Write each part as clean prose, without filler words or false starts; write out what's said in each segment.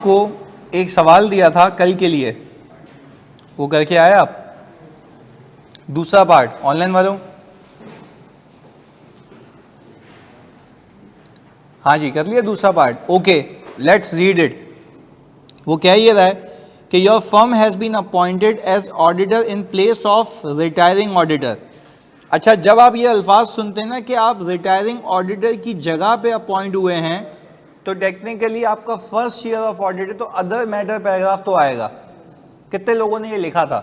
को एक सवाल दिया था कल के लिए, वो करके आए आप? दूसरा पार्ट ऑनलाइन वालों, हाँ जी कर लिया दूसरा part. Okay let's read it. वो कह ये रहा है कि your firm has been appointed as auditor in place of retiring auditor. अच्छा, जब आप ये अल्फाज सुनते हैं ना कि आप रिटायरिंग ऑडिटर की जगह पे अपॉइंट हुए हैं, तो टेक्निकली आपका फर्स्ट ईयर ऑफ ऑडिट है, तो अदर मैटर पैराग्राफ तो आएगा। कितने लोगों ने ये लिखा था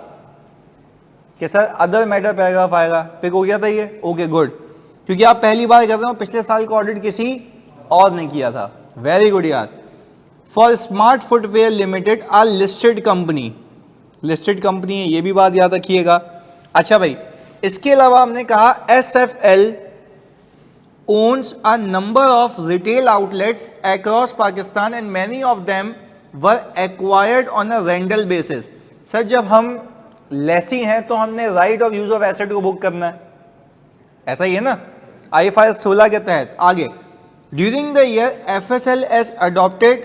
कि सर अदर मैटर पैराग्राफ आएगा? पिक हो गया था ये? ओके गुड, क्योंकि आप पहली बार कर रहे हो, पिछले साल का ऑडिट किसी और ने किया था। वेरी गुड यार। For smart footwear limited are listed company, listed company है, ये भी बात याद रखिएगा। अच्छा भाई, इसके अलावा हमने कहा SFL owns a number of retail outlets across Pakistan and many of them were acquired on a rental basis। Sir जब हम लेसी हैं तो हमने right of use of asset को बुक करना है, ऐसा ही है ना IFRS 16 के तहत। आगे, during the year FSL has adopted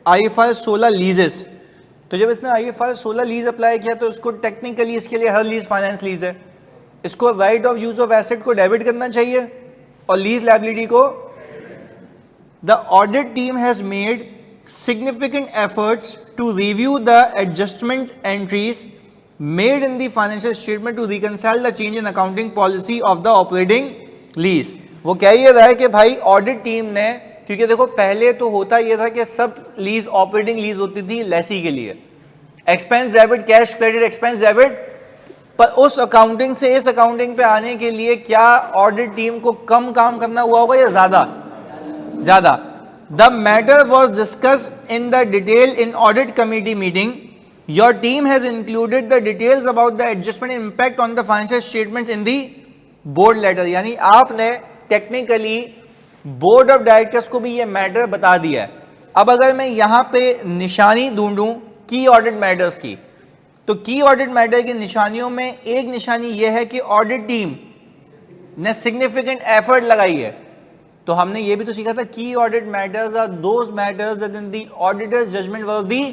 IFRS 16 लीजेस। तो जब इसने IFRS 16 लीज अप्लाई किया तो इसको टेक्निकली इसके लिए हर लीज फाइनेंस लीज है, इसको right of use of asset को डेबिट करना चाहिए और लीज लायबिलिटी को। The audit team has made significant efforts to review the adjustment entries made in the financial statement to reconcile the change in accounting policy of the operating lease. वो कह ये रहा है कि भाई ऑडिट टीम ने, क्योंकि देखो पहले तो होता ये था कि सब लीज ऑपरेटिंग लीज होती थी लेसी के लिए, expense debit, cash credit, expense debit, पर उस अकाउंटिंग से इस अकाउंटिंग पे आने के लिए क्या ऑडिट टीम को कम काम करना हुआ होगा या ज्यादा? ज्यादा। The matter was discussed in the detail in audit committee meeting. Your team has included the details about the adjustment impact on the financial statements in the board letter. यानी आपने टेक्निकली बोर्ड ऑफ डायरेक्टर्स को भी ये matter बता दिया है। अब अगर मैं यहां पे निशानी ढूंढूं की ऑडिट मैटर्स की, तो की ऑडिट मैटर की निशानियों में एक निशानी यह है कि ऑडिट टीम ने सिग्निफिकेंट एफर्ट लगाई है। तो हमने ये भी तो सीखा था, key audit matters are those matters that in the auditor's judgement was the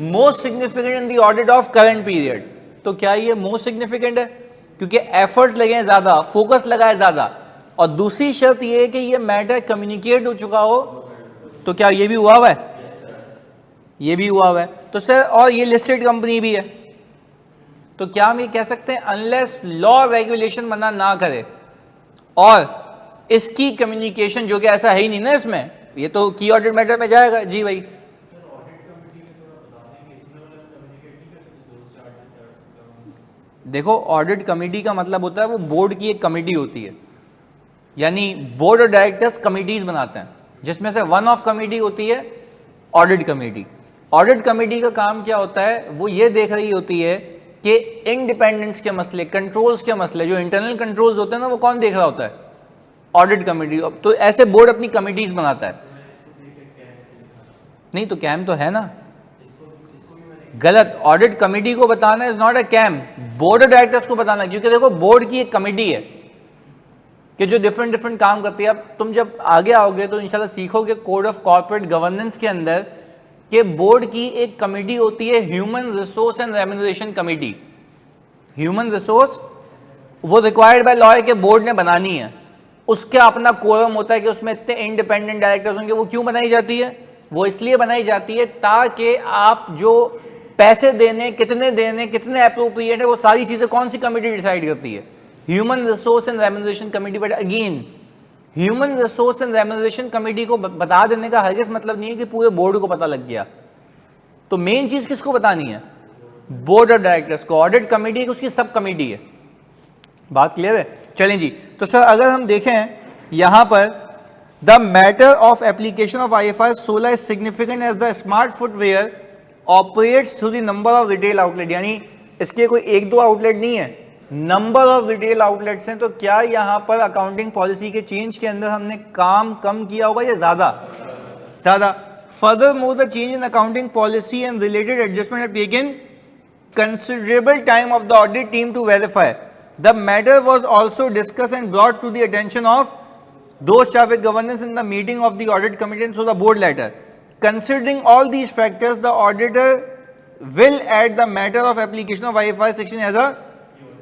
most significant in the audit of current period. तो क्या ये मोस्ट सिग्निफिकेंट है? क्योंकि एफर्ट्स लगे हैं ज्यादा, फोकस लगा है ज्यादा, और दूसरी शर्त ये है कि ये मैटर कम्युनिकेट हो चुका हो। तो क्या ये भी हुआ हुआ है? ये भी हुआ हुआ है। तो सर और ये लिस्टेड कंपनी भी है, तो क्या हम ये कह सकते हैं अनलेस लॉ रेगुलेशन मना ना करे और इसकी कम्युनिकेशन, जो कि ऐसा है ही नहीं ना इसमें, ये तो की ऑडिट मैटर में जाएगा। जी भाई, देखो ऑडिट कमेटी का मतलब होता है वो बोर्ड की एक कमेटी होती है, यानी बोर्ड ऑफ डायरेक्टर्स कमिटीज बनाते हैं, जिसमें से वन ऑफ कमेटी होती है ऑडिट कमेटी। ऑडिट कमेटी का काम क्या होता है? वो ये देख रही होती है कि इंडिपेंडेंस के मसले, कंट्रोल्स के मसले, जो इंटरनल कंट्रोल्स होते हैं ना, वो कौन देख रहा होता है? Audit committee. तो ऐसे बोर्ड अपनी कमिटीज बनाता है। नहीं तो कैम तो है ना, गलत। ऑडिट कमेटी को बताना is not a KAM, board of directors को बताना, क्योंकि देखो बोर्ड की एक कमेटी है कि जो डिफरेंट डिफरेंट काम करती है। अब तुम जब आगे आओगे तो इंशाल्लाह सीखोगे कोड ऑफ कॉर्पोरेट गवर्नेंस के अंदर कि बोर्ड की एक कमेटी होती है, human resource and remuneration committee. Human resource वो रिक्वायर्ड बाय लॉ है कि बोर्ड ने बनानी है, उसका अपना कोरम होता है कि उसमें इतने इंडिपेंडेंट डायरेक्टर्स होंगे। वो क्यों बनाई जाती है? वो इसलिए बनाई जाती है ताकि आप जो पैसे देने, कितने अप्रोप्रिएट है, वो सारी चीजें कौन सी कमेटी डिसाइड करती है? Human resource and remuneration committee. But again human resource and remuneration committee को बता देने का हरगिज़ मतलब नहीं है कि पूरे बोर्ड को पता लग गया। तो मेन चीज किसको बतानी है? बोर्ड ऑफ डायरेक्टर्स को। ऑडिट कमेटी उसकी सब कमेटी है। बात क्लियर है? चलें जी। तो सर अगर हम देखें यहां पर, the matter of application of IFRS 16 is significant as the smart footwear operates through the number of retail outlet. यानी इसके कोई एक दो आउटलेट नहीं है, नंबर ऑफ रिटेल आउटलेट्स हैं। तो क्या यहां पर अकाउंटिंग पॉलिसी के चेंज के अंदर हमने काम कम किया होगा या ज्यादा? ज्यादा। Furthermore the change in accounting policy and related adjustment have taken considerable time of the audit team to verify. The matter was also discussed and brought to the attention of those charged with governance in the meeting of the audit committee and so the board letter. Considering all these factors, the auditor will add the matter of application of IFRS 16 as a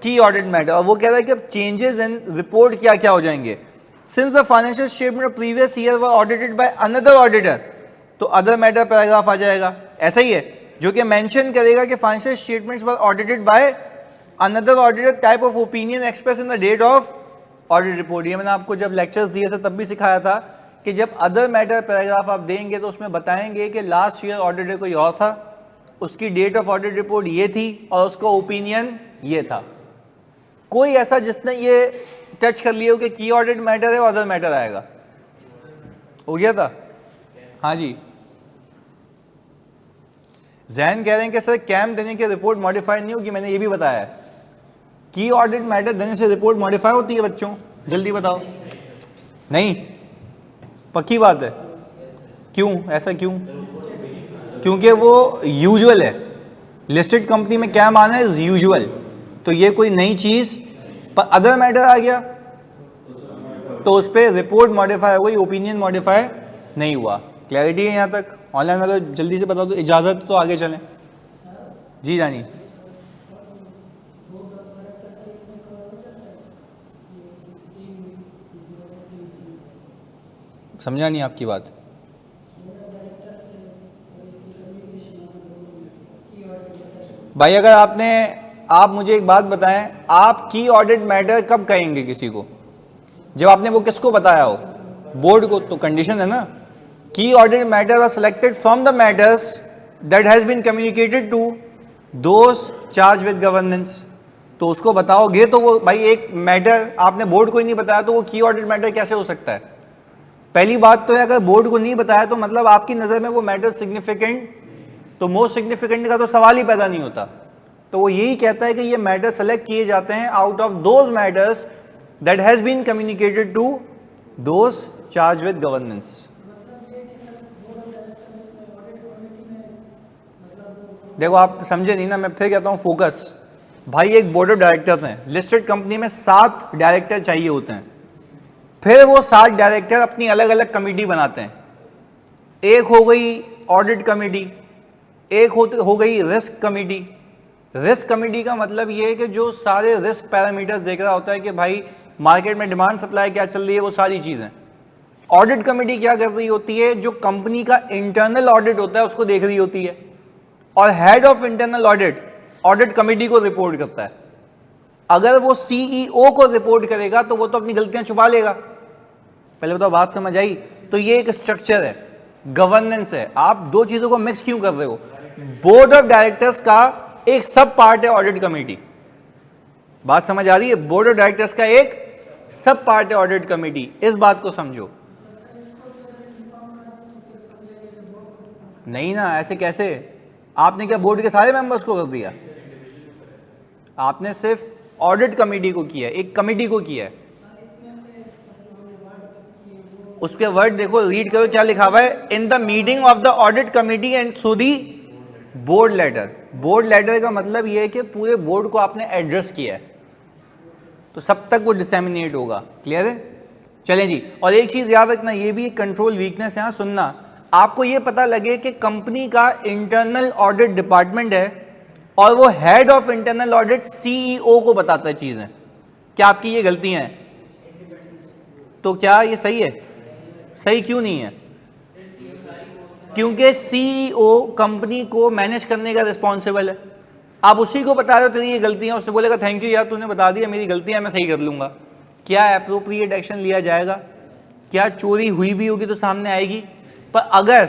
key audit matter. और वो कह रहा है कि अब changes in report क्या क्या हो जाएंगे. Since the financial statement of previous year were audited by another auditor, तो other matter पैराग्राफ आ जाएगा. ऐसा ही है जो कि मेंशन करेगा कि financial statements were audited by another auditor, type of opinion expressed in the date of audit report. ये मैंने आपको जब lectures दिए थे तब भी सिखाया था कि जब अदर मैटर पैराग्राफ आप देंगे तो उसमें बताएंगे कि लास्ट ईयर ऑडिटर कोई और था, उसकी डेट ऑफ ऑडिट रिपोर्ट ये थी और उसका ओपिनियन ये था. कोई ऐसा जिसने ये टच कर लिया हो कि की ऑडिट मैटर है और अदर मैटर आएगा, हो गया था. हाँ जी, जैन कह रहे हैं कि सर कैम देने की रिपोर्ट मॉडिफाई नहीं होगी. मैंने ये भी बताया है की ऑडिट मैटर देने से रिपोर्ट मॉडिफाई होती है. बच्चों जल्दी बताओ. नहीं, पक्की बात है. क्यों ऐसा क्यों? क्योंकि वो यूजुअल है. लिस्टेड कंपनी में क्या माना है? यूजुअल. तो ये कोई नई चीज, पर अदर मैटर आ गया तो उस पर रिपोर्ट मॉडिफाई हो गई, ओपिनियन मॉडिफाई नहीं हुआ. क्लैरिटी है यहाँ तक? ऑनलाइन वाला जल्दी से बता दो, इजाजत तो आगे चलें. जी जानी, समझा नहीं आपकी बात. भाई अगर आप मुझे एक बात बताएं, आप की ऑडिट मैटर कब कहेंगे किसी को? जब आपने वो किसको बताया हो? बोर्ड को. तो कंडीशन है ना, key audit matter are selected from the matters that has been communicated to those charge with governance. तो उसको बताओगे तो वो, भाई एक मैटर आपने बोर्ड को ही नहीं बताया तो वो की ऑडिट मैटर कैसे हो सकता है? पहली बात तो है, अगर बोर्ड को नहीं बताया तो मतलब आपकी नज़र में वो मैटर सिग्निफिकेंट, तो मोस्ट सिग्निफिकेंट का तो सवाल ही पैदा नहीं होता. तो वो यही कहता है कि ये मैटर सेलेक्ट किए जाते हैं out of those matters that has been communicated to those charge with governance. देखो आप समझे नहीं ना, मैं फिर कहता हूँ फोकस. भाई एक बोर्ड ऑफ डायरेक्टर्स हैं, लिस्टेड कंपनी में 7 डायरेक्टर चाहिए होते हैं. फिर वो 7 डायरेक्टर अपनी अलग अलग कमेटी बनाते हैं. एक हो गई ऑडिट कमेटी, एक हो गई रिस्क कमेटी. रिस्क कमेटी का मतलब ये है कि जो सारे रिस्क पैरामीटर्स देख रहा होता है कि भाई मार्केट में डिमांड सप्लाई क्या चल रही है, वो सारी चीजें. ऑडिट कमेटी क्या कर रही होती है? जो कंपनी का इंटरनल ऑडिट होता है उसको देख रही होती है, और head of internal audit audit committee को रिपोर्ट करता है. अगर वो सीईओ को रिपोर्ट करेगा तो वो तो अपनी गलतियां छुपा लेगा. पहले बताओ बात समझ आई? तो ये एक स्ट्रक्चर है, गवर्नेंस है. आप दो चीजों को मिक्स क्यों कर रहे हो? बोर्ड ऑफ डायरेक्टर्स का एक सब पार्ट है ऑडिट कमेटी. बात समझ आ रही है? बोर्ड ऑफ डायरेक्टर्स का एक सब पार्ट है ऑडिट कमेटी. इस बात को समझो. नहीं ना, ऐसे कैसे? आपने क्या बोर्ड के सारे मेंबर्स को कर दिया? आपने सिर्फ ऑडिट कमेटी को किया, एक कमेटी को किया है. उसके वर्ड देखो, रीड करो क्या लिखा हुआ है. In the meeting of the audit committee and through the board letter. Board letter का मतलब ये है कि पूरे बोर्ड को आपने एड्रेस किया है, तो सब तक वो डिसेमिनेट होगा. क्लियर है? चलें जी. और एक चीज याद रखना, ये भी एक कंट्रोल वीकनेस है. यहाँ सुनना, आपको ये पता लगे कि कंपनी का इंटरनल ऑडिट डिपार्टमेंट है और वो head of internal audit CEO को बताता है चीजें. क्या आपकी ये गलतियां हैं? तो क्या ये सही है? सही क्यों नहीं है? क्योंकि सीईओ कंपनी को मैनेज करने का रिस्पॉन्सिबल है. आप उसी को बता रहे हो तेरी ये गलतियां, उसने बोलेगा थैंक यू यार तूने बता दिया, मेरी गलतियां मैं सही कर लूंगा. क्या अप्रोप्रिएट एक्शन लिया जाएगा? क्या चोरी हुई भी होगी तो सामने आएगी? पर अगर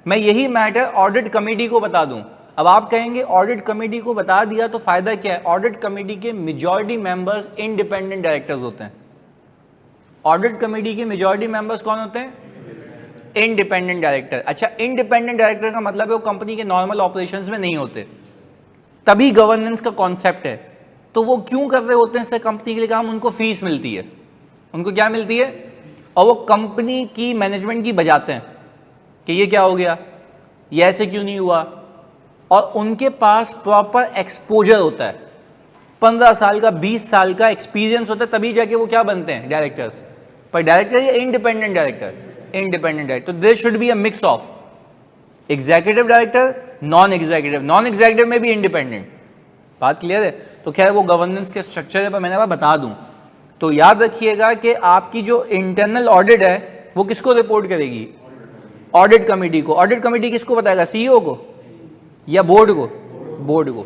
मैं यही मैटर ऑडिट कमेटी को बता दूं, अब आप कहेंगे ऑडिट कमेटी को बता दिया तो फायदा क्या है? ऑडिट कमेटी के मेजॉरिटी मेंबर्स इंडिपेंडेंट डायरेक्टर्स होते हैं. ऑडिट कमेटी के मेजॉरिटी मेंबर्स कौन होते हैं? Independent director. अच्छा, इंडिपेंडेंट डायरेक्टर का मतलब है वो कंपनी के नॉर्मल ऑपरेशंस में नहीं होते, तभी गवर्नेंस का कॉन्सेप्ट है. तो वो क्यों कर रहे होते हैं इससे कंपनी के लिए काम? उनको फीस मिलती है. उनको क्या मिलती है? और वो कंपनी की मैनेजमेंट की बजाते हैं कि ये क्या हो गया, ये ऐसे क्यों नहीं हुआ. और उनके पास प्रॉपर एक्सपोजर होता है, 15 साल का 20 साल का एक्सपीरियंस होता है, तभी जाके वो क्या बनते हैं? डायरेक्टर्स. पर डायरेक्टर ये इंडिपेंडेंट डायरेक्टर, इंडिपेंडेंट डायरेक्टर. तो there should be a mix of. Executive director, non executive में भी इंडिपेंडेंट। बात क्लियर है? तो खैर वो गवर्नेंस के स्ट्रक्चर पर मैंने बता दूं, तो याद रखिएगा कि आपकी जो इंटरनल ऑडिट है वो किसको रिपोर्ट करेगी? ऑडिट कमेटी को। ऑडिट कमेटी किसको बताएगा? सीईओ को या बोर्ड को? बोर्ड को।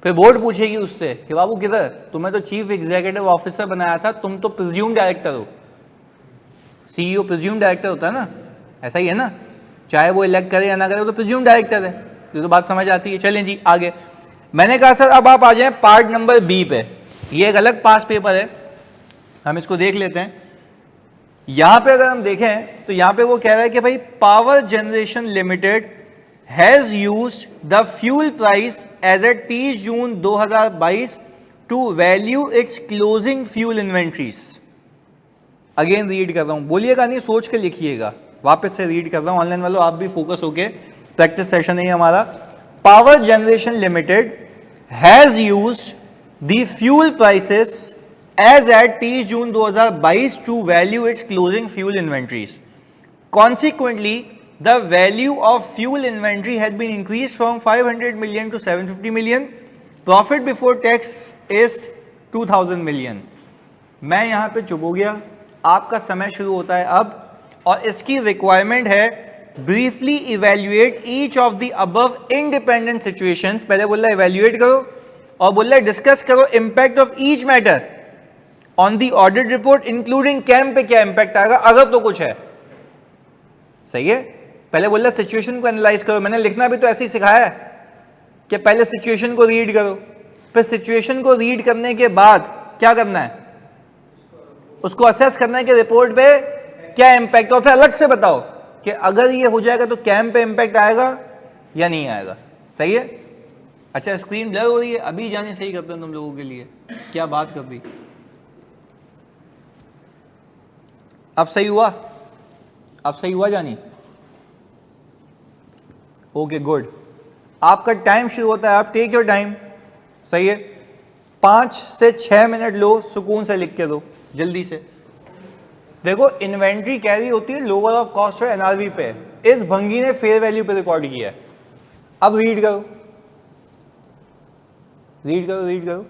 फिर बोर्ड पूछेगी उससे कि बाबू किधर, तुम्हें तो चीफ एग्जीक्यूटिव ऑफिसर बनाया था, तुम तो प्रिज्यूम डायरेक्टर हो। सीईओ प्रिज्यूम डायरेक्टर होता है ना, ऐसा ही है ना, चाहे वो इलेक्ट करे या ना करे, वो तो प्रिज्यूम डायरेक्टर है। ये तो बात समझ आती है। चलें जी आगे। मैंने कहा सर अब आप आ जाएं पार्ट नंबर बी पे। ये एक अलग पास पेपर है, हम इसको देख लेते हैं। यहां पे अगर हम देखें तो यहां पे वो कह रहा है कि भाई power generation limited has used the fuel price as at 30 June 2022 to value its closing fuel inventories. Again read कर रहा हूं, बोलिएगा नहीं, सोच के लिखिएगा। वापस से रीड कर रहा हूं, ऑनलाइन वालों आप भी फोकस होके, प्रैक्टिस सेशन है हमारा। Power generation limited has used the fuel prices as at 30 June 2022 to value its closing fuel inventories. Consequently, the value of fuel inventory had been increased from 500 million to 750 million. Profit before tax is 2000 million. मैं यहाँ पे चुप हो गया, आपका समय शुरू होता है अब, और इसकी रिक्वायरमेंट है briefly evaluate each of the above independent situations. पहले बोल रहा है इवेल्युएट करो, और बोल रहा है डिस्कस करो impact of each matter on the audit report including KAM पे क्या इंपैक्ट आएगा अगर तो कुछ है। सही है? पहले बोल रहा सिचुएशन को एनालाइज करो। मैंने लिखना भी तो ऐसे ही सिखाया है कि पहले सिचुएशन को रीड करो, फिर सिचुएशन को रीड करने के बाद क्या करना है, उसको असेस करना है कि रिपोर्ट पे क्या इंपैक्ट, और फिर अलग से बताओ कि अगर ये हो जाएगा तो कैम पे इंपैक्ट आएगा या नहीं आएगा। सही है? अच्छा स्क्रीन ब्लर हो रही है, अभी जाने सही करते हैं तुम लोगों के लिए, क्या बात कर दी। अब सही हुआ? अब सही हुआ जानी? Okay good. आपका टाइम शुरू होता है, आप टेक योर टाइम। सही है? 5 से 6 मिनट लो, सुकून से लिख के दो जल्दी से। देखो इन्वेंट्री कैरी होती है लोअर ऑफ कॉस्ट और एनआरवी पे, इस भंगी ने फेयर वैल्यू पे रिकॉर्ड किया है। अब रीड करो, रीड करो, रीड करो।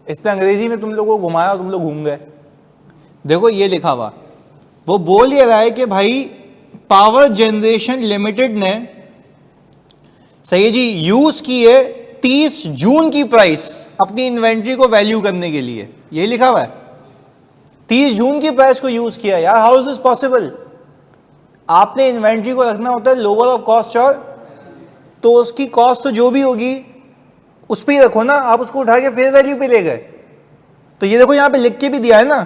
इसने अंग्रेजी में तुम लोगों को घुमाया और तुम लोग घूम गए। देखो ये लिखा हुआ, वो बोल ये रहा है कि भाई पावर जनरेशन लिमिटेड ने, सही जी, यूज की है 30 जून की प्राइस अपनी इन्वेंट्री को वैल्यू करने के लिए। ये लिखा हुआ है 30 जून की प्राइस को यूज किया। यार हाउ इज दिस पॉसिबल? आपने इन्वेंट्री को रखना होता है लोअर ऑफ कॉस्ट, और तो उसकी कॉस्ट तो जो भी होगी उस पर ही रखो ना, आप उसको उठा के फेयर वैल्यू पे ले गए। तो ये देखो यहाँ पे लिख के भी दिया है ना,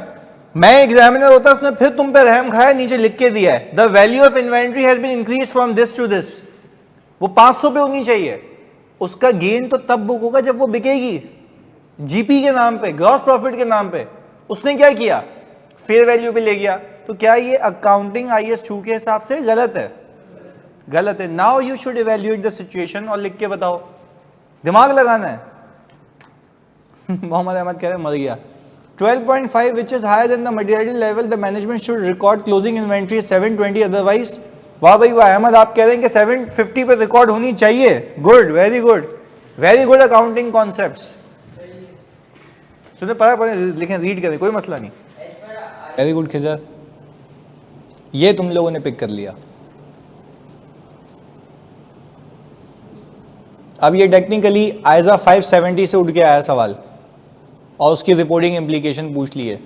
मैं एग्जामिनर होता उसने फिर तुम पे रहम खाया, नीचे लिख के दिया है the value of inventory has been increase from this to this. वो 500 पे होनी चाहिए। उसका गेन तो तब बुक होगा जब वो बिकेगी, जीपी के नाम पे, ग्रॉस प्रॉफिट के नाम पे। उसने क्या किया? फेयर वैल्यू पे ले गया। तो क्या ये अकाउंटिंग IAS 2 के हिसाब से गलत है? गलत है। Now you should evaluate the situation और लिख के बताओ, दिमाग लगाना है। मोहम्मद अहमद कह रहे मर गया। 12.5 which is higher than the materiality level, the management should record closing inventory 720 otherwise। वाह भाई वाह, अहमद आप कह रहे हैं कि 750 पे रिकॉर्ड होनी चाहिए। Good, very good, very good accounting concepts. सुने पढ़ा लिखें, रीड करें, कोई मसला नहीं। वेरी गुड खिजर, ये तुम लोगों ने पिक कर लिया। अब ये टेक्निकली आयजा 570 से उठ के आया सवाल, और उसकी रिपोर्टिंग इम्प्लीकेशन पूछ लिए।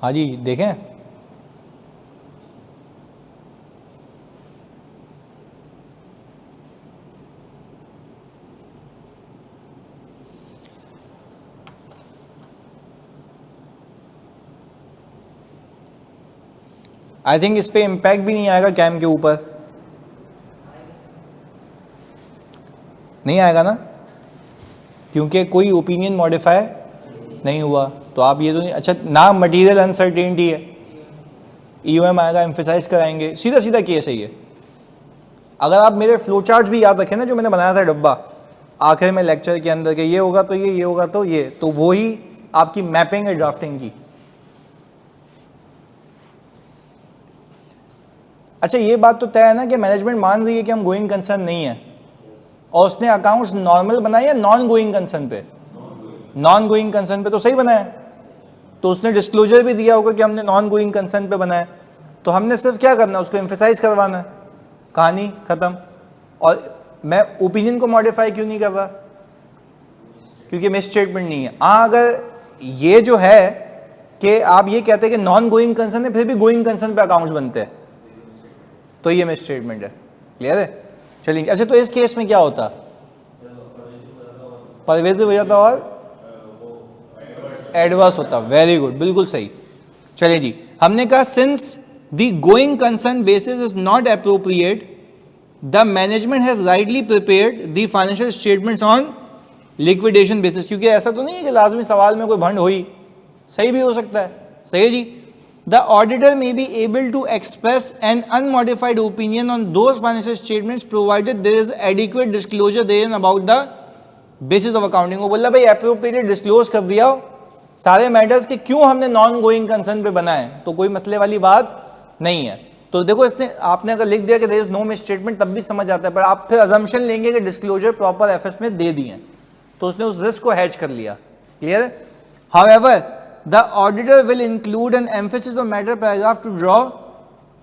हाँ जी देखें, आई थिंक इस पे इम्पैक्ट भी नहीं आएगा कैम के ऊपर। नहीं आएगा ना, क्योंकि कोई ओपिनियन मॉडिफाई नहीं हुआ। तो आप ये तो नहीं, अच्छा ना मटेरियल अनसर्टेनिटी है, ईओएम आएगा, एम्फेसाइज कराएंगे, सीधा सीधा केस है ये। अगर आप मेरे फ्लो चार्ट भी याद रखें ना, जो मैंने बनाया था डब्बा आखिर में लेक्चर के अंदर के, ये होगा तो ये होगा तो ये, तो वही आपकी मैपिंग है ड्राफ्टिंग की। अच्छा ये बात तो तय है ना कि मैनेजमेंट मान रही है कि हम गोइंग कंसर्न नहीं है, और उसने अकाउंट्स नॉर्मल बनाए या नॉन गोइंग कंसर्न पे? नॉन गोइंग कंसर्न पे तो सही बनाया, तो उसने डिस्क्लोजर भी दिया होगा कि हमने नॉन गोइंग कंसर्न पे बनाया, तो हमने सिर्फ क्या करना है, उसको एम्फेसाइज करवाना है, कहानी खत्म। और मैं ओपिनियन को मॉडिफाई क्यों नहीं कर रहा? क्योंकि मिस स्टेटमेंट नहीं है। हाँ अगर ये जो है कि आप ये कहते हैं कि नॉन गोइंग कंसर्न है, फिर भी गोइंग कंसर्न पे अकाउंट्स बनते हैं, तो ये मिस स्टेटमेंट है। क्लियर है? चलिए, अच्छा तो इस केस में क्या होता? परवेजिव हो जाता और एडवर्स होता। वेरी गुड, बिल्कुल सही। चलिए जी, हमने कहा since the going concern basis is not appropriate, the management has rightly prepared the financial statements on liquidation basis. क्योंकि ऐसा तो नहीं है कि लाजमी सवाल में कोई भंड हुई, सही भी हो सकता है। सही है जी। The auditor may be able to express an unmodified opinion on those financial statements provided there is adequate disclosure there about the basis of accounting. वो बोला भाई एप्रोप्रिएट डिस्क्लोज कर दिया सारे मैटर्स के क्यों हमने नॉन गोइंग कंसर्न पे बनाए, तो कोई मसले वाली बात नहीं है। तो देखो इसने आपने अगर लिख दिया कि there is no misstatement तब भी समझ आता है, पर आप फिर अजम्पशन लेंगे कि डिस्क्लोजर प्रॉपर एफएस में दे दिए, तो उसने उस रिस्क को हैज कर लिया। क्लियर है? However the auditor will include an emphasis on matter paragraph to draw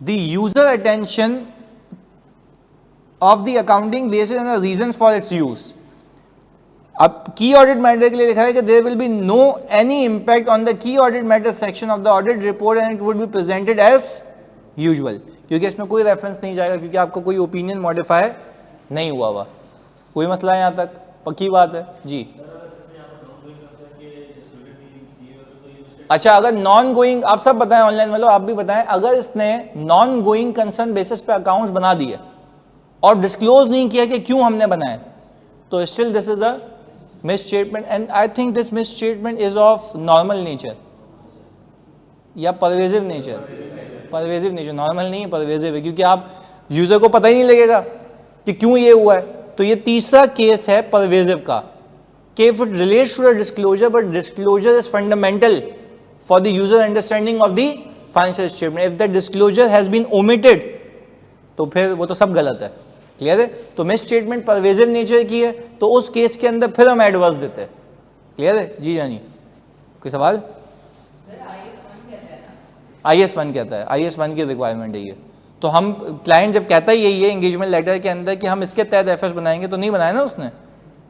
the user attention of the accounting basis and the reasons for its use. अब की ऑडिट मैटर के लिए लिखा है कि there will be no any impact on the key audit matter section of the audit report and it would be presented as usual, क्योंकि इसमें कोई reference नहीं जाएगा, क्योंकि आपको कोई ओपिनियन मॉडिफाई नहीं हुआ हुआ। कोई मसला है यहाँ तक? पक्की बात है जी। अच्छा अगर नॉन गोइंग, आप सब बताएं ऑनलाइन वालों, आप भी बताएं, अगर इसने नॉन गोइंग कंसर्न बेसिस पे अकाउंट्स बना दिए और डिस्क्लोज नहीं किया कि क्यों हमने बनाए, तो still this is a misstatement and I think this misstatement is of normal nature या pervasive nature. Pervasive nature, normal नहीं है, परवेजिव है, क्योंकि आप यूजर को पता ही नहीं लगेगा कि क्यों ये हुआ है। तो ये तीसरा केस है परवेजिव का, कि if it relates to the disclosure but disclosure is fundamental for the user understanding of the financial statement, if the disclosure has been omitted तो फिर वो तो सब गलत है। क्लियर है? तो मिस स्टेटमेंट परवेजिव नेचर की है, तो उस केस के अंदर फिर हम एडवर्स देते हैं। क्लियर है जी? यानी कोई सवाल? IS 1 कहता है, IS 1 की रिक्वायरमेंट है ये। तो हम क्लाइंट जब कहता है यही है एंगेजमेंट लेटर के अंदर कि हम इसके तहत एफएस बनाएंगे, तो नहीं बनाया ना उसने,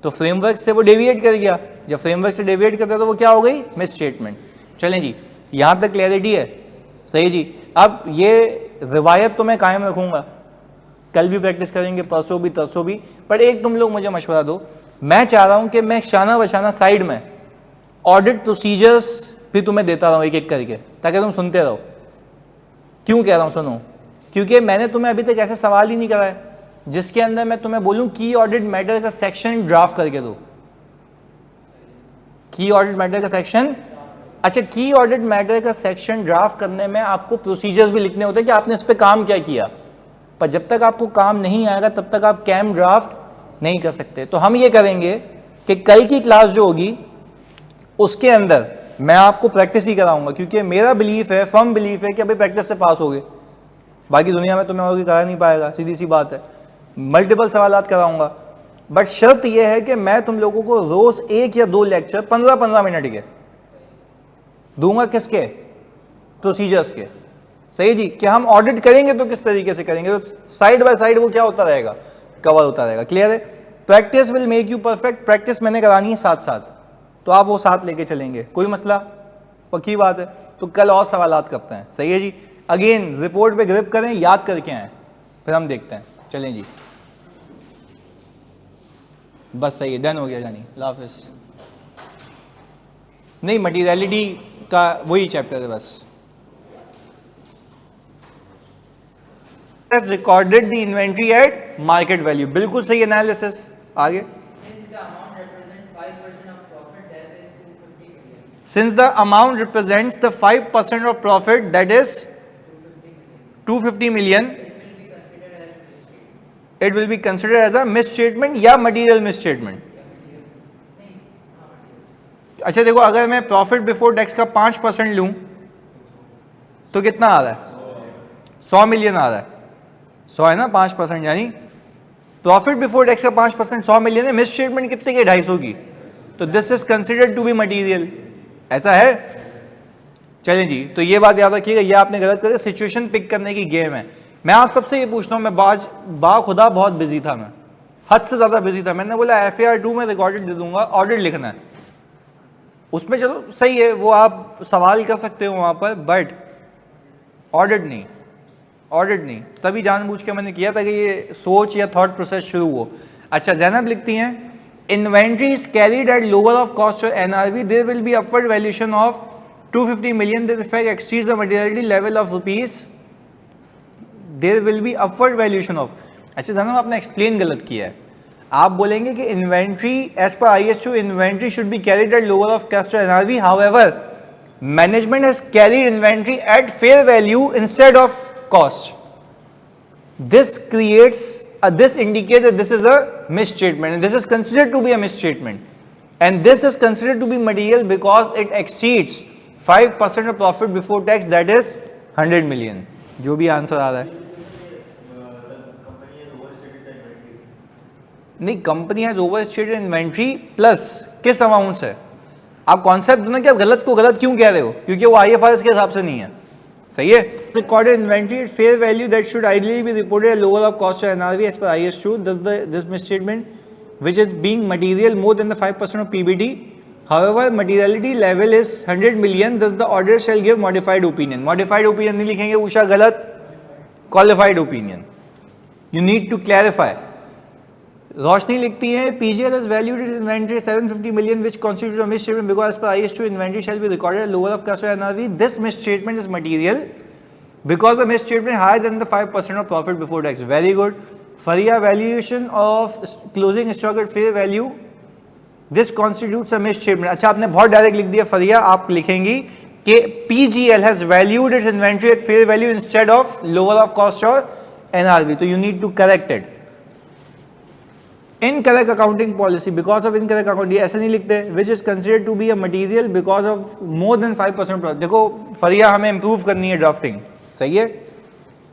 तो फ्रेमवर्क से वो डेविएट कर गया। जब फ्रेमवर्क से डेविएट करता है तो वो क्या हो गई? Miss statement. चलें जी, यहाँ तक क्लैरिटी है? सही जी। अब ये रिवायत तो मैं कायम रखूंगा, कल भी प्रैक्टिस करेंगे, परसों भी, तरसों भी, पर एक तुम लोग मुझे मशवरा दो। मैं चाह रहा हूं कि मैं शाना बशाना साइड में ऑडिट प्रोसीजर्स भी तुम्हें देता रहूं एक एक करके, ताकि तुम सुनते रहो। क्यों कह रहा हूं सुनो? क्योंकि मैंने तुम्हें अभी तक ऐसे सवाल ही नहीं कराया जिसके अंदर मैं तुम्हें बोलूं की ऑडिट मैटर का सेक्शन ड्राफ्ट करके दो। की ऑडिट मैटर का सेक्शन, अच्छा की ऑडिट मैटर का सेक्शन ड्राफ्ट करने में आपको प्रोसीजर्स भी लिखने होते हैं कि आपने इस पर काम क्या किया, पर जब तक आपको काम नहीं आएगा तब तक आप कैम ड्राफ्ट नहीं कर सकते। तो हम ये करेंगे कि कल की क्लास जो होगी उसके अंदर मैं आपको प्रैक्टिस ही कराऊंगा, क्योंकि मेरा बिलीफ है, फर्म बिलीफ है कि अभी प्रैक्टिस से पास हो गए, बाकी दुनिया में तुम्हें और करा नहीं पाएगा, सीधी सी बात है। मल्टीपल सवालात कराऊंगा, बट शर्त यह है कि मैं तुम लोगों को रोज 1 या 2 लेक्चर 15-15 मिनट के दूंगा। किसके? प्रोसीजर्स के। सही जी, कि हम ऑडिट करेंगे तो किस तरीके से करेंगे, तो साइड बाय साइड वो क्या होता रहेगा? कवर होता रहेगा। क्लियर है? Practice will make you perfect. Practice मैंने करानी है साथ साथ, तो आप वो साथ लेके चलेंगे, कोई मसला? पक्की बात है। तो कल और सवालात करते हैं। सही है जी। अगेन रिपोर्ट पे ग्रिप करें, याद करके आए, फिर हम देखते हैं। चलें जी, बस सही है, डन हो गया जानी, अल्लाह हाफिज़। नहीं, मटीरियलिटी का वही चैप्टर है बस। Recorded the inventory at market value, बिल्कुल सही एनालिसिस। आगे Since the amount represents the 5% of profit, that is 250 million, it will be considered as a misstatement या material misstatement. अच्छा देखो, अगर मैं प्रॉफिट बिफोर टैक्स का 5% लूं तो कितना आ रहा है? 100 मिलियन आ रहा है. 100 है ना, 5%, यानी प्रॉफिट बिफोर टैक्स का 5% 100 मिलियन है. मिस स्टेटमेंट कितने की? 250 की. तो this is considered to be material. ऐसा है. चलें जी, तो ये बात याद रखिएगा, ये आपने गलत कर दिया. सिचुएशन पिक करने की गेम है. मैं आप सबसे ये पूछता हूँ, मैं बाखुदा बहुत बिजी था, मैं हद से ज़्यादा बिजी था. मैंने बोला FAR2 में रिकॉर्डेड दे दूंगा, ऑडिट लिखना है. उसमें चलो सही है, वो आप सवाल कर सकते हो वहाँ पर, बट ऑडिट नहीं. ऑडिट नहीं. तभी जानबूझ के मैंने किया था कि ये सोच या थॉट प्रोसेस शुरू हो. अच्छा, जैनब लिखती हैं, inventory is carried at lower of cost और NRV, there will be upward valuation of 250 million. This effect exceeds the materiality level of rupees. There will be upward valuation of. अच्छा जनाब, आपने explain गलत किया है. आप बोलेंगे कि इन्वेंट्री एज पर IS2 inventory should be carried at lower of cost और NRV. However management has carried inventory at fair value instead of cost. This creates this indicates that this is a misstatement, and this is considered to be a misstatement, and this is considered to be material because it exceeds 5% of profit before tax, that is 100 million. जो भी answer आ रहा है. नहीं, company has over stated inventory plus किस amount से. आप concept दो ना कि आप गलत को गलत क्यों कह रहे हो, क्योंकि वो IFRS के हिसाब से नहीं है. सही है. Recorded inventory at fair value that should ideally be reported at lower of cost or NRV as per IS2. This misstatement, which is being material more than the 5% of PBT, however materiality level is 100 million, thus the auditor shall give modified opinion. Modified opinion नहीं लिखेंगे उषा, गलत. Qualified opinion. You need to clarify. रोशनी लिखती है, PGL has valued its inventory 750 million, which constitutes a misstatement because as per IS2 inventory shall be recorded at lower of cost or NRV. This misstatement is material because the misstatement higher than the 5% of profit before tax. Very good. Faria, valuation of closing stock at fair value, this constitutes a misstatement. अच्छा, आपने बहुत direct लिख दिया फरिया. आप लिखेंगी कि PGL has valued its inventory at fair value instead of lower of cost or NRV. तो you need to correct it. Incorrect accounting policy because of incorrect accounting, ऐसे नहीं लिखते. Which is considered to be a material because of more than 5% profit. देखो फरिया, हमें improve करनी है drafting. सही है.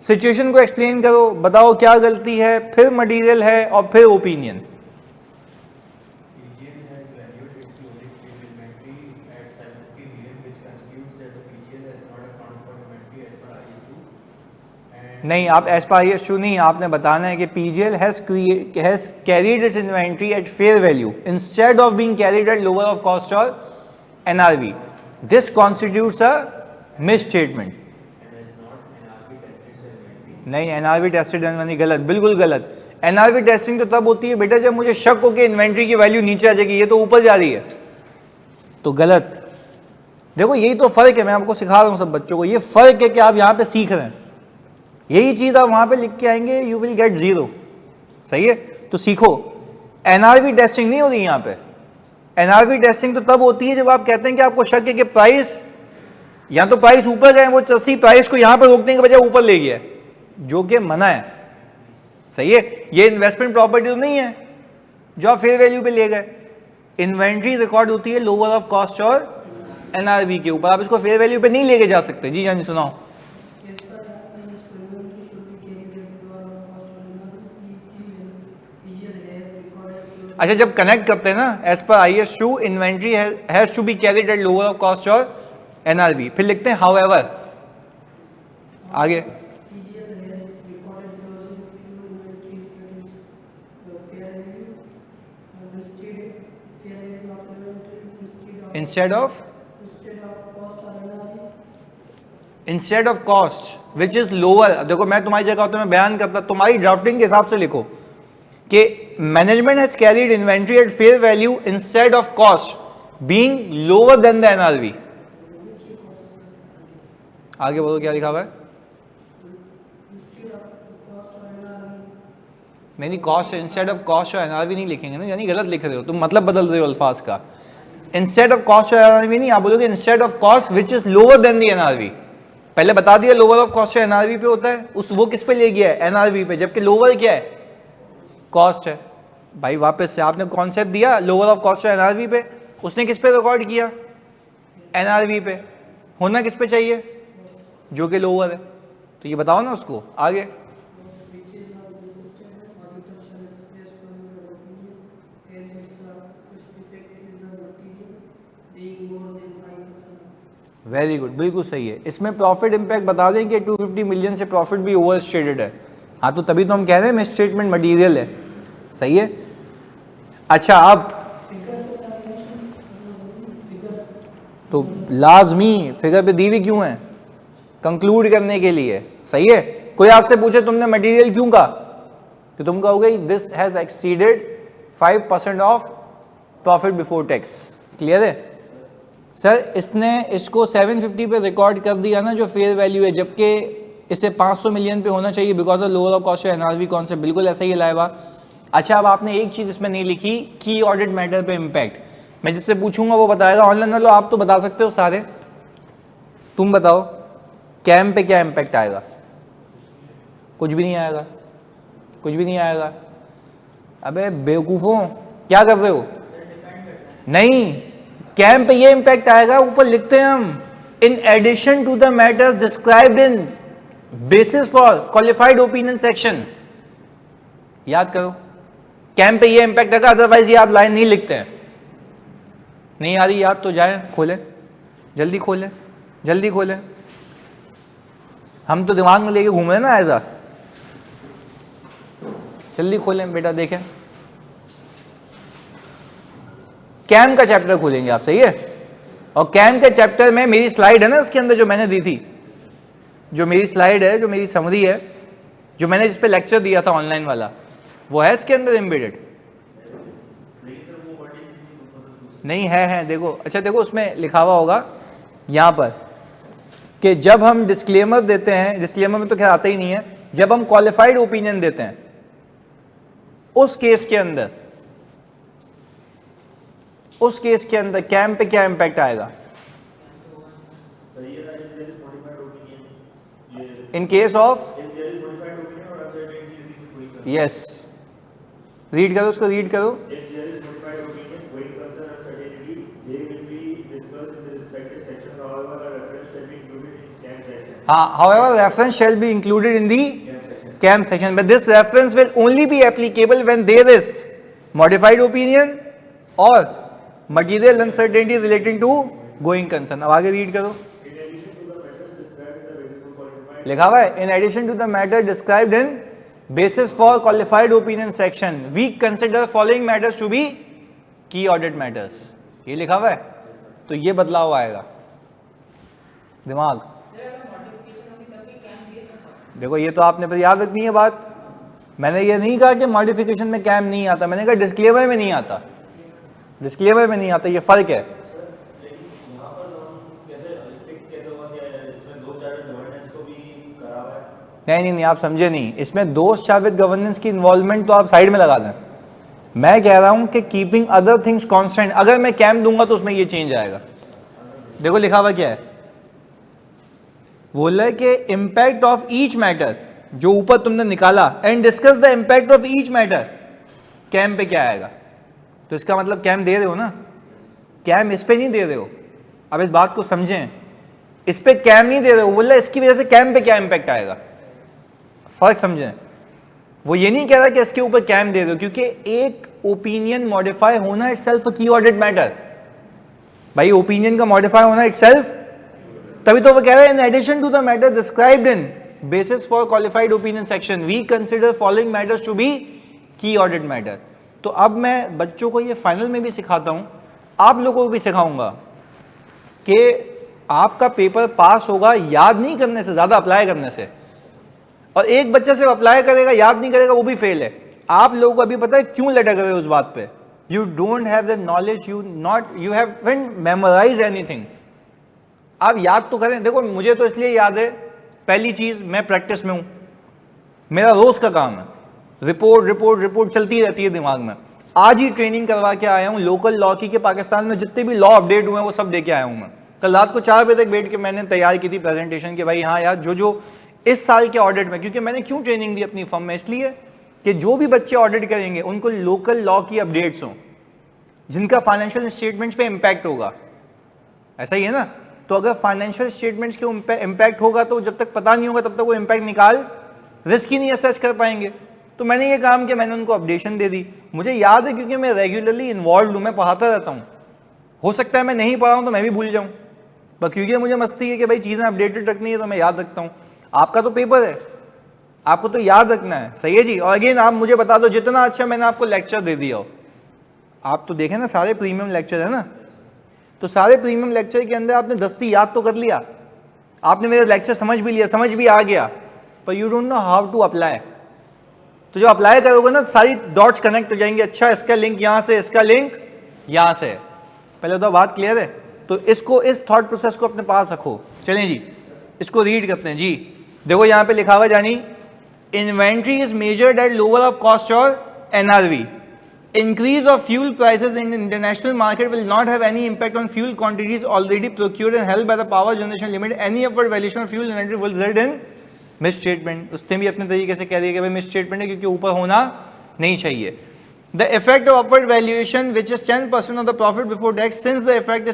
सिचुएशन को एक्सप्लेन करो, बताओ क्या गलती है, फिर मटेरियल है और फिर ओपिनियन. नहीं, आप एज पर IS2 नहीं, आपने बताना है कि PGL has carried its inventory at fair value instead of being carried at lower of cost or NRV. This constitutes a misstatement. नहीं, NRV टेस्टेड इन्वेंट्री गलत, बिल्कुल गलत. NRV टेस्टिंग तो तब होती है बेटा जब मुझे शक हो कि इन्वेंट्री की वैल्यू नीचे आ जाएगी, ये तो ऊपर जा रही है, तो गलत. देखो यही तो फर्क है, मैं आपको सिखा रहा हूँ सब बच्चों को. ये फर्क है कि आप यहाँ पे सीख रहे हैं. यही चीज आप वहां पे लिख के आएंगे, यू विल गेट 0. सही है. तो सीखो, NRV टेस्टिंग नहीं होती यहाँ पे. NRV टेस्टिंग तो तब होती है जब आप कहते हैं कि आपको शक है कि प्राइस, या तो प्राइस ऊपर गए, वो चस्सी प्राइस को यहाँ पर रोकने के बजाय ऊपर ले गया, जो कि मना है. सही है. ये इन्वेस्टमेंट प्रॉपर्टी तो नहीं है जो आप फेयर वैल्यू पे ले गए. इन्वेंट्री रिकॉर्ड होती है लोअर ऑफ कॉस्ट और NRV के ऊपर. आप इसको फेयर वैल्यू पे नहीं लेके जा सकते. जी जानी सुनाओ. अच्छा, जब कनेक्ट करते हैं ना, एज पर IS2 inventory has to be carried at lower of cost और NRV, फिर लिखते हैं हाउएवर. आगे instead of cost which is lower. देखो मैं तुम्हारी जगह होता, मैं बयान करता, तुम्हारी ड्राफ्टिंग के हिसाब से लिखो कि management has carried inventory at fair value instead of cost being lower than the NRV. आगे बोलो क्या लिखा हुआ है. नहीं, कॉस्ट इंस्टेड ऑफ कॉस्ट और NRV नहीं लिखेंगे ना, यानी गलत लिख रहे हो तुम, मतलब बदल रहे हो अल्फाज का. इंस्टेड ऑफ कॉस्ट एनआरवी नहीं, आप बोलोगे instead of cost which is lower than the NRV. पहले बता दिया लोअर ऑफ कॉस्ट एनआरवी पे होता है, उस वो किस पे ले गया है, एनआरवी पे, जबकि लोअर क्या है, कॉस्ट है। भाई वापस से आपने कॉन्सेप्ट दिया लोअर ऑफ कॉस्ट एनआरवी पे, उसने किस पे रिकॉर्ड किया, एनआरवी पे, होना किस पे चाहिए, जो कि लोअर है। तो ये बताओ ना उसको आगे। वेरी गुड, बिल्कुल सही है। इसमें प्रॉफिट इंपैक्ट बता दें कि 250 मिलियन से प्रॉफिट भी ओवर स्टेटेड है। हाँ तो तभी तो हम कह रहे हैं मिस स्टेटमेंट मटीरियल है, सही है। अच्छा अब तो लाजमी फिगर पे दी हुई क्यों है, कंक्लूड करने के लिए, सही है। कोई आपसे पूछे तुमने मटेरियल क्यों कहा, तो तुम कहोगे this has exceeded 5% of profit before tax. Clear है सर। इसने इसको 750 पे रिकॉर्ड कर दिया ना जो फेयर वैल्यू है, जबकि इसे 500 मिलियन पे होना चाहिए because of lower of cost NRV concept. बिल्कुल ऐसा ही लाएगा। अच्छा अब आपने एक चीज इसमें नहीं लिखी, की ऑडिट मैटर पे इम्पैक्ट। मैं जिससे पूछूंगा वो बताएगा, ऑनलाइन वालों आप तो बता सकते हो सारे, तुम बताओ कैम पे क्या इम्पैक्ट आएगा। कुछ भी नहीं आएगा, कुछ भी नहीं आएगा। अबे बेवकूफों क्या कर रहे हो, नहीं कैम पे ये इम्पैक्ट आएगा, ऊपर लिखते हैं हम in addition to the matters described in basis for qualified opinion section. याद करो कैम पे ये इम्पैक्ट आएगा, अदरवाइज ये आप लाइन नहीं लिखते हैं। नहीं आ रही याद तो जाए खोलें, जल्दी खोलें, जल्दी खोलें। हम तो दिमाग में लेके घूम रहे हैं ना ऐसा, जल्दी खोलें बेटा देखें। कैम का चैप्टर खोलेंगे आप, सही है। और कैम के चैप्टर में मेरी स्लाइड है ना इसके अंदर जो मैंने दी थी, जो मेरी स्लाइड है, जो मेरी समरी है, जो मैंने जिस पे लेक्चर दिया था ऑनलाइन वाला, वो है इसके अंदर एम्बेडेड। नहीं है देखो। अच्छा देखो उसमें लिखा हुआ होगा यहां पर कि जब हम डिस्क्लेमर देते हैं, डिस्क्लेमर में तो क्या आता ही नहीं है, जब हम क्वालिफाइड ओपिनियन देते हैं उस केस के अंदर, उस केस के अंदर कैम पे क्या इंपैक्ट आएगा। In case of, yes read करो उसको, रीड करो। However, reference shall be included in the CAM section, but this reference will only be applicable when there is modified opinion or material uncertainty relating to going concern. अब आगे read करो, लिखा हुआ है in addition to the matter described in basis for qualified opinion section, we consider following matters to be key audit matters. ये लिखा हुआ है, तो ये बदलाव आएगा। दिमाग देखो, ये तो आपने पर याद रखनी है बात। मैंने ये नहीं कहा कि मॉडिफिकेशन में कैम नहीं आता, मैंने कहा डिस्क्लेमर में नहीं आता, डिस्क्लेमर में नहीं आता, ये फर्क है। नहीं, आप समझे नहीं, इसमें दोस्त शाबित गवर्नेंस की इन्वॉल्वमेंट तो आप साइड में लगा दें। मैं कह रहा हूं कि कीपिंग अदर थिंग्स कांस्टेंट, अगर मैं कैम दूंगा तो उसमें ये चेंज आएगा। देखो लिखा हुआ क्या है, बोल रहा है कि इंपैक्ट ऑफ ईच मैटर, जो ऊपर तुमने निकाला, and discuss the impact of each matter, KAM पे क्या आएगा। तो इसका मतलब कैम दे रहे हो ना, कैम इस पे नहीं दे रहे हो। अब इस बात को समझें, इस पे कैम नहीं दे रहे हो, बोल रहा है इसकी वजह से कैम पे क्या इंपैक्ट आएगा। फर्क समझें, वो ये नहीं कह रहा कि इसके ऊपर कैम दे रहे हो, क्योंकि एक ओपिनियन मॉडिफाई होना इटसेल्फ की ऑडिट मैटर। भाई ओपिनियन का मॉडिफाई होना इटसेल्फ, तभी तो वो कह रहा है in addition to the matter described in basis for qualified opinion section we consider following matters to be key audit matter. तो अब मैं बच्चों को ये फाइनल में भी सिखाता हूं, आप लोगों को भी सिखाऊंगा कि आपका पेपर पास होगा याद नहीं करने से, ज्यादा अप्लाई करने से। और एक बच्चा सिर्फ अप्लाई करेगा, याद नहीं करेगा, वो भी फेल है। आप लोगों को अभी पता है क्यों लटक रहे हो उस बात पे, you don't have the knowledge, you haven't memorise anything. आप याद तो करें। देखो मुझे तो इसलिए याद है, पहली चीज मैं प्रैक्टिस में हूं, मेरा रोज का काम है, रिपोर्ट रिपोर्ट रिपोर्ट चलती रहती है दिमाग में। आज ही ट्रेनिंग करवा के आया हूँ लोकल लॉ की, कि पाकिस्तान में जितने भी लॉ अपडेट हुए हैं वो सब दे के आया हूँ मैं। कल रात को 4 बजे तक बैठ के मैंने तैयार की थी प्रेजेंटेशन, कि भाई हाँ यार जो इस साल के ऑडिट में, क्योंकि मैंने क्यों ट्रेनिंग दी अपनी फर्म में, इसलिए कि जो भी बच्चे ऑडिट करेंगे उनको लोकल लॉ की अपडेट्स हों जिनका फाइनेंशियल स्टेटमेंट्स पे इम्पैक्ट होगा। ऐसा ही है ना? तो अगर फाइनेंशियल स्टेटमेंट्स के इम्पैक्ट होगा तो जब तक पता नहीं होगा तब तक वो इम्पैक्ट निकाल रिस्क ही नहीं असेस कर पाएंगे। तो मैंने ये काम किया, मैंने उनको अपडेशन दे दी। मुझे याद है क्योंकि मैं रेगुलरली इन्वॉल्व हूँ, मैं पढ़ाता रहता हूँ। हो सकता है मैं नहीं पढ़ा हूँ तो मैं भी भूल जाऊँ, पर क्योंकि मुझे मस्ती है कि भाई चीज़ें अपडेटेड रखनी है तो मैं याद रखता हूँ। आपका तो पेपर है, आपको तो याद रखना है, सही है जी। और अगेन आप मुझे बता दो जितना अच्छा मैंने आपको लेक्चर दे दिया हो, आप तो देखें ना सारे प्रीमियम लेक्चर है ना, तो सारे प्रीमियम लेक्चर के अंदर आपने दस्ती याद तो कर लिया, आपने मेरा लेक्चर समझ भी लिया, समझ भी आ गया, पर you don't know how to apply. तो जो अप्लाई करोगे ना सारी डॉट्स कनेक्ट हो जाएंगे। अच्छा इसका लिंक यहाँ से, इसका लिंक यहाँ से, पहले तो बात क्लियर है। तो इसको, इस थॉट प्रोसेस को अपने पास रखो। चलें जी, इसको रीड करते हैं जी। देखो यहाँ पे लिखा हुआ जानी, inventory is measured eight lower of cost और NRV. Increase of fuel prices in international market will not have any impact on fuel quantities already procured and held by the power generation limit. Any upward valuation of fuel inventory will result in misstatement. उसने भी अपने तरीके से कह दिया कि भाई misstatement है क्योंकि ऊपर होना नहीं चाहिए। The effect of upward valuation, which is 10% of the profit before tax, since the effect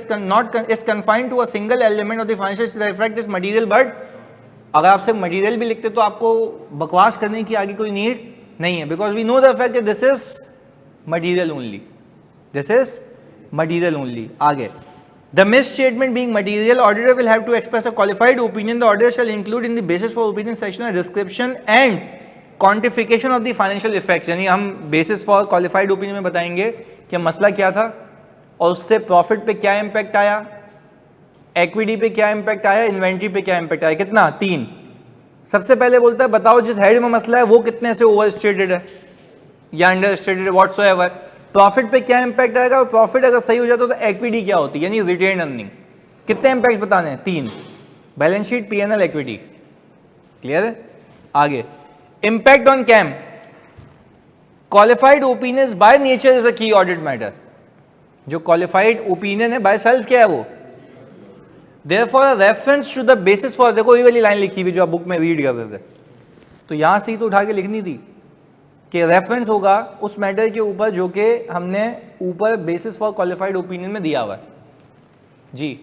is confined to a single element of the financial, the effect is material. But अगर आप सिर्फ मटीरियल भी लिखते तो आपको बकवास करने की आगे कोई नीड नहीं है, because we know the effect that this is material only. This is material only. आगे, the misstatement being material, auditor will have to express a qualified opinion. The auditor shall include in the basis for opinion section a description and quantification of the financial effects. यानी हम basis for qualified opinion में बताएंगे कि मसला क्या था और उससे प्रॉफिट पे क्या इम्पैक्ट आया, इक्विटी पे क्या इम्पैक्ट आया, इन्वेंट्री पे क्या इम्पैक्ट आया। कितना? 3। सबसे पहले बोलता है बताओ जिस हेड में मसला है वो कितने से ओवर स्टेटेड है या अंडर स्टेटेड व्हाटसोएवर। प्रॉफिट पे क्या इंपैक्ट आएगा, और प्रॉफिट अगर सही हो जाता तो इक्विटी क्या होती है, यानी रिटेन अर्निंग। कितने इंपैक्ट बताने हैं? 3, balance sheet, P N L, equity. Clear है? आगे, impact on KAM, qualified opinion by nature is a key audit matter. जो क्वालिफाइड ओपिनियन है बाय सेल्फ क्या है वो, therefore reference to the basis for, देखो ये वाली लाइन लिखी हुई जो आप बुक में रीड कर रहे थे, तो यहां से ही तो उठा के लिखनी थी कि रेफरेंस होगा उस मैटर के ऊपर जो कि हमने ऊपर बेसिस फॉर क्वालिफाइड ओपिनियन में दिया हुआ है जी।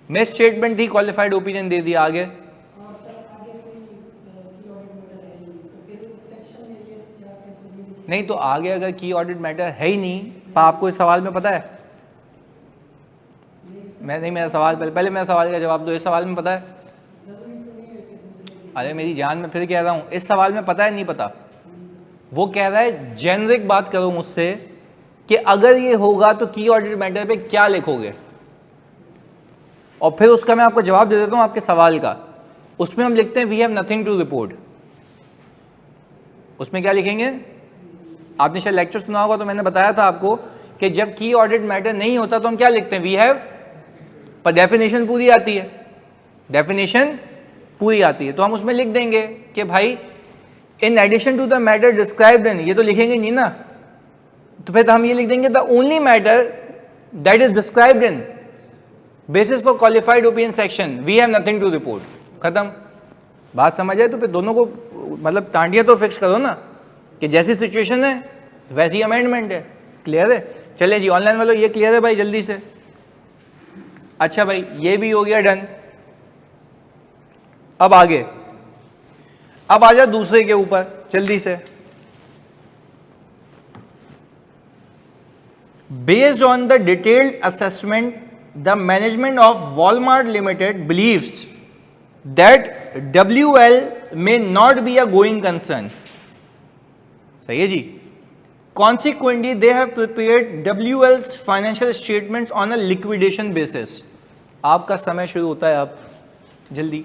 मिस स्टेटमेंट थी, क्वालिफाइड ओपिनियन दे दिया। आगे, नहीं तो आगे अगर की ऑडिट मैटर है ही नहीं तो आपको इस सवाल में पता है, मैं नहीं, मेरा सवाल पहले मेरा सवाल का जवाब दो। इस सवाल में पता है? अरे मेरी जान, मैं फिर कह रहा हूँ इस सवाल में पता है नहीं पता। वो कह रहा है जेनरिक बात करो मुझसे कि अगर ये होगा तो की ऑडिट मैटर पे क्या लिखोगे, और फिर उसका मैं आपको जवाब दे देता हूँ आपके सवाल का। उसमें हम लिखते हैं we have nothing to report. उसमें क्या लिखेंगे? आपने शायद लेक्चर सुना होगा तो मैंने बताया था आपको कि जब की ऑडिट मैटर नहीं होता तो हम क्या लिखते हैं? वी हैव, पर डेफिनेशन पूरी आती है, डेफिनेशन पूरी आती है तो हम उसमें लिख देंगे कि भाई in addition to the matter described in, ये तो लिखेंगे नहीं ना, तो फिर हम ये लिख देंगे the only matter that is described in basis for qualified opinion section we have nothing to report. खत्म, बात समझ आए? तो फिर दोनों को मतलब टांटियां तो फिक्स करो ना कि जैसी सिचुएशन है वैसी अमेंडमेंट है। क्लियर है? चले जी, ऑनलाइन वालों ये क्लियर है भाई जल्दी से? अच्छा भाई ये भी हो गया डन। अब आगे, अब आ जाओ दूसरे के ऊपर जल्दी से। Based on the detailed assessment the management of Walmart limited believes that WL may not be a going concern। सही है जी। Consequently, they have prepared WL's financial statements on a liquidation basis। आपका समय शुरू होता है अब, जल्दी।